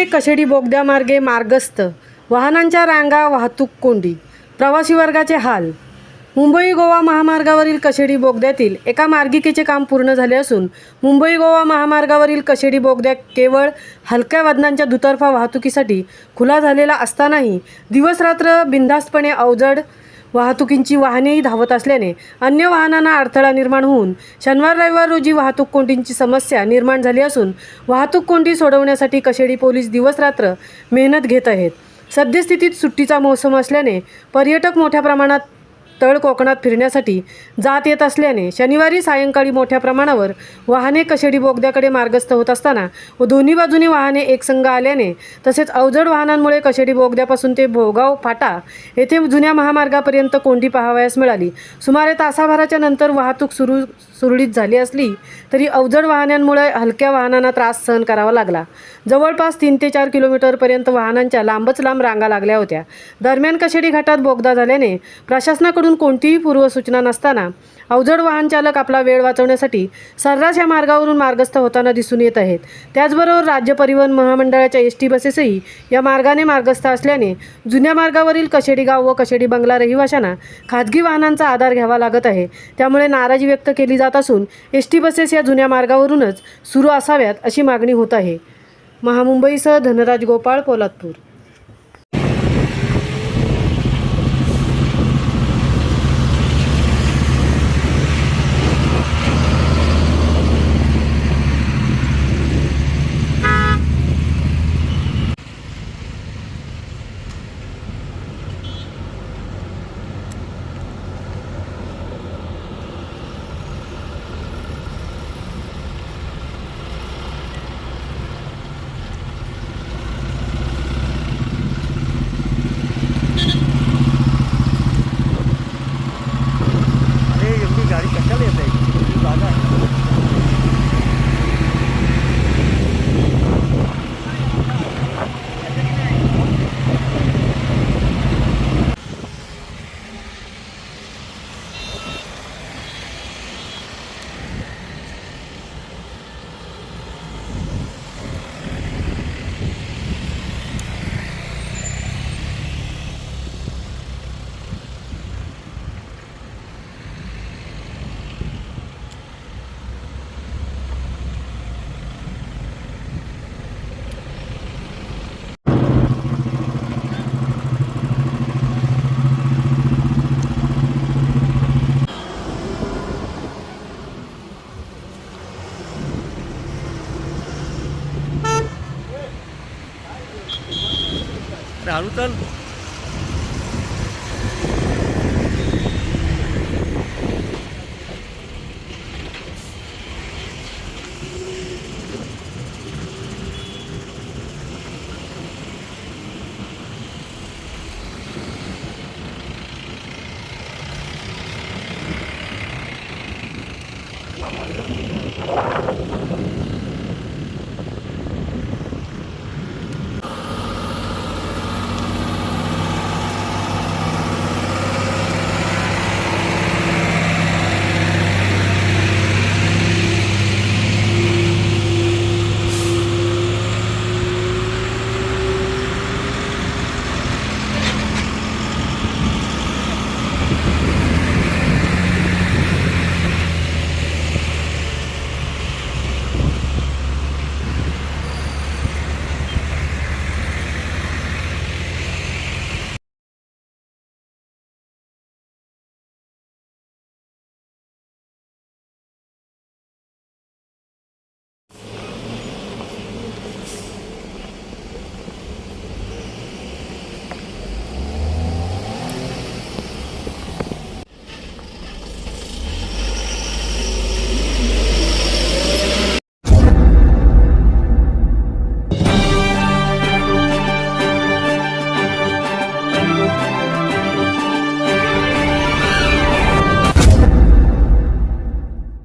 वहाने कशेडी बोगद्यामार्गे मार्गस्थ, वाहनांच्या रांगा, वाहतूक कोंडी, प्रवासी वर्गाचे हाल. मुंबई गोवा महामार्गावरील कशेडी बोगद्यातील एका मार्गिकेचे काम पूर्ण झाले असून मुंबई गोवा महामार्गावरील कशेडी बोगद्या केवळ हलक्या वाहनांच्या दुतर्फा वाहतुकीसाठी खुला झालेला असतानाही दिवसरात्र बिनधास्तपणे अवजड वाहतुकींची वाहनेही धावत असल्याने अन्य वाहनांना अडथळा निर्माण होऊन शनिवार रविवार रोजी वाहतूक कोंडीची समस्या निर्माण झाली असून वाहतूक कोंडी सोडवण्यासाठी कशेडी पोलीस दिवसरात्र मेहनत घेत आहेत. सद्यस्थितीत सुट्टीचा मोसम असल्याने पर्यटक मोठ्या प्रमाणात तळ कोकणात फिरण्यासाठी जात येत असल्याने शनिवारी सायंकाळी मोठ्या प्रमाणावर वाहने कशेडी बोगद्याकडे मार्गस्थ होत असताना व दोन्ही बाजूनी वाहने एकसंग आल्याने तसेच अवजड वाहनांमुळे कशेडी बोगद्यापासून ते भोगाव फाटा येथे जुन्या महामार्गापर्यंत कोंडी पाहावयास मिळाली. सुमारे तासाभराच्या नंतर वाहतूक सुरळीत झाली असली तरी अवजड वाहनांमुळे हलक्या वाहनांना त्रास सहन करावा लागला. जवळपास 3 ते 4 किलोमीटरपर्यंत वाहनांच्या लांबच लांब रांगा लागल्या होत्या. दरम्यान कशेडी घाटात बोगदा झाल्याने प्रशासनाकडून कोणतीही पूर्वसूचना नसताना अवजड वाहन चालक आपला वेळ वाचवण्यासाठी सर्रास या मार्गावरून मार्गस्थ होताना दिसून येत आहेत. त्याचबरोबर राज्य परिवहन महामंडळाच्या एस टी बसेसही या मार्गाने मार्गस्थ असल्याने जुन्या मार्गावरील कशेडी गाव व कशेडी बंगला रहिवाशांना खाजगी वाहनांचा आधार घ्यावा लागत आहे. त्यामुळे नाराजी व्यक्त केली जात असून एस टी बसेस या जुन्या मार्गावरूनच सुरू असाव्यात अशी मागणी होत आहे. महामुंबईसह धनराज गोपाळ, पोलादपूर. गाड़ी कशाला येत आहे जागा आहे. हळू चल.